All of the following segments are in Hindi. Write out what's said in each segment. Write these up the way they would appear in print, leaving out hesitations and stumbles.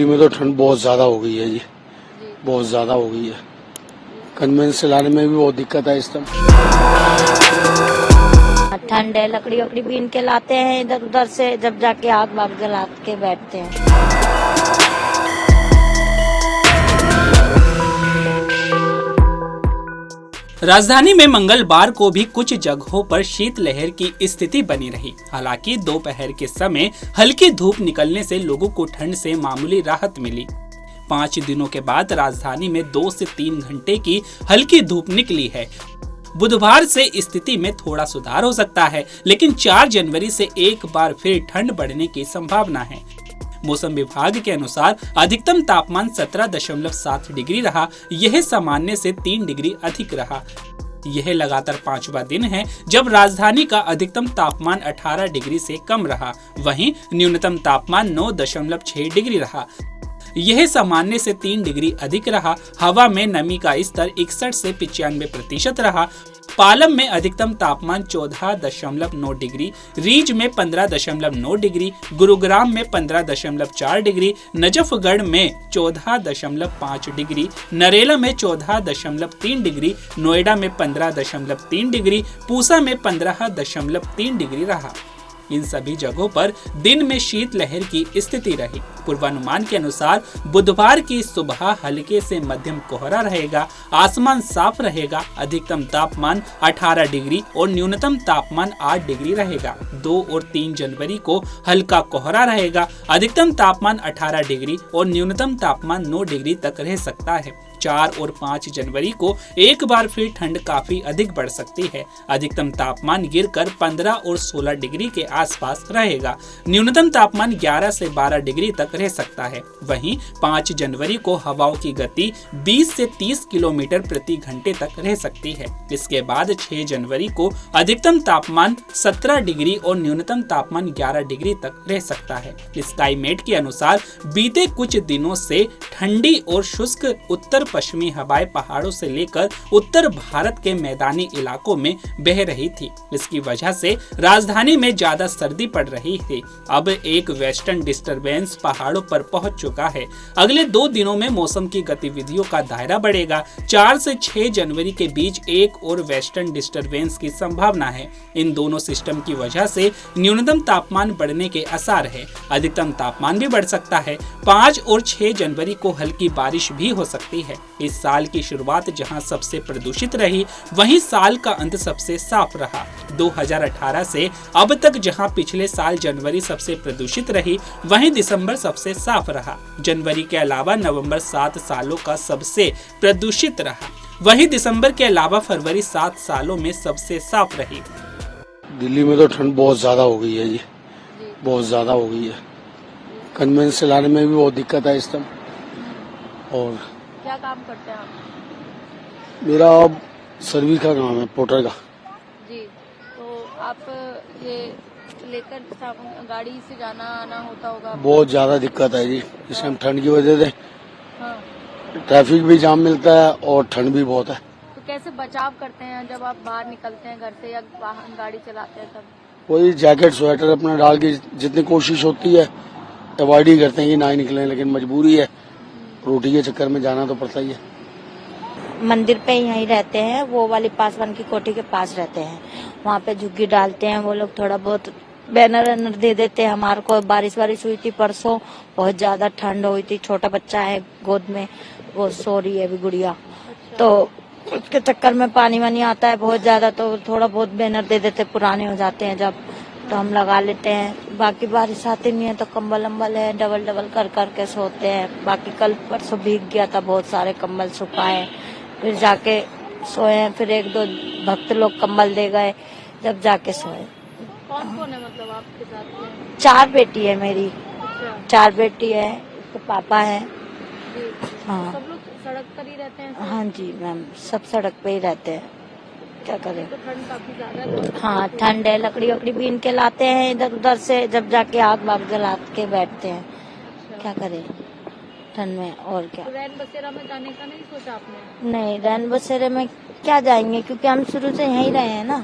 दिल्ली में तो ठंड बहुत ज्यादा हो गई है जी, बहुत ज्यादा हो गई है। कन्वेंस चलाने में भी बहुत दिक्कत है इस टाइम। ठंड है, लकड़ी वकड़ी बीन के लाते हैं इधर उधर से, जब जाके आग वाग जला के बैठते हैं। राजधानी में मंगलवार को भी कुछ जगहों पर शीतलहर की स्थिति बनी रही। हालांकि दोपहर के समय हल्की धूप निकलने से लोगों को ठंड से मामूली राहत मिली। 5 दिनों के बाद राजधानी में 2 से 3 घंटे की हल्की धूप निकली है। बुधवार से स्थिति में थोड़ा सुधार हो सकता है, लेकिन 4 जनवरी से एक बार फिर ठंड बढ़ने की संभावना है। मौसम विभाग के अनुसार अधिकतम तापमान 17.7 डिग्री रहा। यह सामान्य से 3 डिग्री अधिक रहा। यह लगातार 5वां दिन है जब राजधानी का अधिकतम तापमान 18 डिग्री से कम रहा। वहीं न्यूनतम तापमान 9.6 डिग्री रहा। यह सामान्य से 3 डिग्री अधिक रहा। हवा में नमी का स्तर 61 से 95% रहा। पालम में अधिकतम तापमान 14.9 डिग्री, रीज में 15.9 डिग्री, गुरुग्राम में 15.4 डिग्री, नजफगढ़ में 14.5 डिग्री, नरेला में 14.3 डिग्री, नोएडा में 15.3 डिग्री, पूसा में 15.3 डिग्री रहा। इन सभी जगहों पर दिन में शीतलहर की स्थिति रही। पूर्वानुमान के अनुसार बुधवार की सुबह हल्के से मध्यम कोहरा रहेगा। आसमान साफ रहेगा। अधिकतम तापमान 18 डिग्री और न्यूनतम तापमान 8 डिग्री रहेगा। 2 और 3 जनवरी को हल्का कोहरा रहेगा। अधिकतम तापमान 18 डिग्री और न्यूनतम तापमान 9 डिग्री तक रह सकता है। 4 और 5 जनवरी को एक बार फिर ठंड काफी अधिक बढ़ सकती है। अधिकतम तापमान गिरकर 15 और 16 डिग्री के आसपास रहेगा। न्यूनतम तापमान 11 से 12 डिग्री तक रह सकता है। वहीं 5 जनवरी को हवाओं की गति 20 से 30 किलोमीटर प्रति घंटे तक रह सकती है। इसके बाद 6 जनवरी को अधिकतम तापमान 17 डिग्री और न्यूनतम तापमान 11 डिग्री तक रह सकता है। स्काईमेट के अनुसार बीते कुछ दिनों से ठंडी और शुष्क उत्तर पश्चिमी हवाएं पहाड़ों से लेकर उत्तर भारत के मैदानी इलाकों में बह रही थी। इसकी वजह से राजधानी में ज्यादा सर्दी पड़ रही थी। अब एक वेस्टर्न डिस्टरबेंस पहाड़ों पर पहुंच चुका है। अगले 2 दिनों में मौसम की गतिविधियों का दायरा बढ़ेगा। 4 से 6 जनवरी के बीच एक और वेस्टर्न डिस्टरबेंस की संभावना है। इन दोनों सिस्टम की वजह से न्यूनतम तापमान बढ़ने के आसार है। अधिकतम तापमान भी बढ़ सकता है। 5 और 6 जनवरी को हल्की बारिश भी हो सकती है। इस साल की शुरुआत जहां सबसे प्रदूषित रही, वहीं साल का अंत सबसे साफ रहा। 2018 से अब तक जहां पिछले साल जनवरी सबसे प्रदूषित रही, वहीं दिसंबर सबसे साफ रहा। जनवरी के अलावा नवंबर 7 सालों का सबसे प्रदूषित रहा। वहीं दिसंबर के अलावा फरवरी 7 सालों में सबसे साफ रही। दिल्ली में तो ठंड बहुत ज्यादा हो गई है जी, बहुत ज्यादा हो गई है। कन्वेंस चलाने में भी बहुत दिक्कत है इस टाइम। और क्या काम करते हैं आप? मेरा सर्विस का काम है, पोर्टर का। जी, तो आप ये लेकर गाड़ी से जाना आना होता होगा? बहुत ज्यादा दिक्कत है जी इस टाइम ठंड की वजह से। हाँ। ट्रैफिक भी जाम मिलता है और ठंड भी बहुत है। तो कैसे बचाव करते हैं जब आप बाहर निकलते हैं घर से या वाहन गाड़ी चलाते हैं तब? वही जैकेट स्वेटर अपना डाल के जितनी कोशिश होती है अवॉइड ही करते हैं कि ना ही निकलें, लेकिन मजबूरी है, रोटी के चक्कर में जाना तो पड़ता ही है। मंदिर पे यहीं रहते हैं, वो वाली पासवान की कोठी के पास रहते हैं। वहाँ पे झुग्गी डालते हैं वो लोग। थोड़ा बहुत बैनर वैनर दे देते हैं हमारे को। बारिश हुई थी परसों, बहुत ज्यादा ठंड हुई थी। छोटा बच्चा है गोद में, वो सो रही है अभी गुड़िया। तो उसके चक्कर में पानी वानी आता है बहुत ज्यादा, तो थोड़ा बहुत बैनर दे देते, पुराने हो जाते हैं जब, तो हम लगा लेते हैं। बाकी बारिश आती नहीं है तो कंबल अम्बल है, डबल कर के सोते हैं। बाकी कल परसों भीग गया था, बहुत सारे कंबल सुखाए, फिर जाके सोए। फिर 1-2 भक्त लोग कंबल दे गए, जब जाके सोए। कौन कौन है मतलब आपके साथ में? 4 बेटी है मेरी। अच्छा। 4 बेटी है, उसके पापा है। जी। हाँ। सब लोग सड़क पर ही रहते हैं? हाँ जी मैम, सब सड़क पे ही रहते हैं। क्या करें? तो ठंड काफी ज्यादा है। हाँ ठंड है, लकड़ी वकड़ी बीन के लाते हैं इधर उधर से, जब जाके आग वाग जला के बैठते हैं। क्या करें? ठंड में, और क्या। तो रैन बसेरा में जाने का नहीं सोचा आपने? नहीं, रैन बसेरे में क्या जाएंगे, क्योंकि हम शुरू से यहीं रहे हैं ना,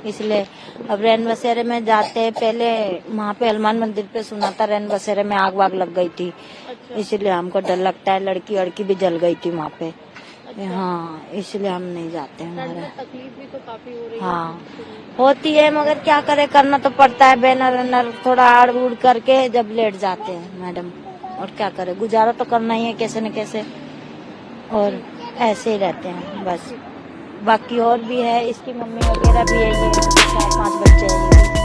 इसलिए। अब रैन बसेरे में जाते हैं, पहले वहाँ पे हनुमान मंदिर पे सुना था रैन बसेरे में आग वाग लग गई थी, अच्छा। इसलिए हमको डर लगता है। लड़की भी जल गई थी वहाँ पे। हाँ, इसलिए हम नहीं जाते हैं। ठंड हमारे में तकलीफ भी तो काफी हो रही है। हाँ होती है, मगर क्या करे, करना तो पड़ता है। बैनर वैनर थोड़ा आड़ उड़ करके जब लेट जाते हैं मैडम, और क्या करे, गुजारा तो करना ही है कैसे न कैसे, और ऐसे ही रहते हैं बस। बाकी और भी है, इसकी मम्मी वगैरह भी है, ये 4-5 बच्चे हैं।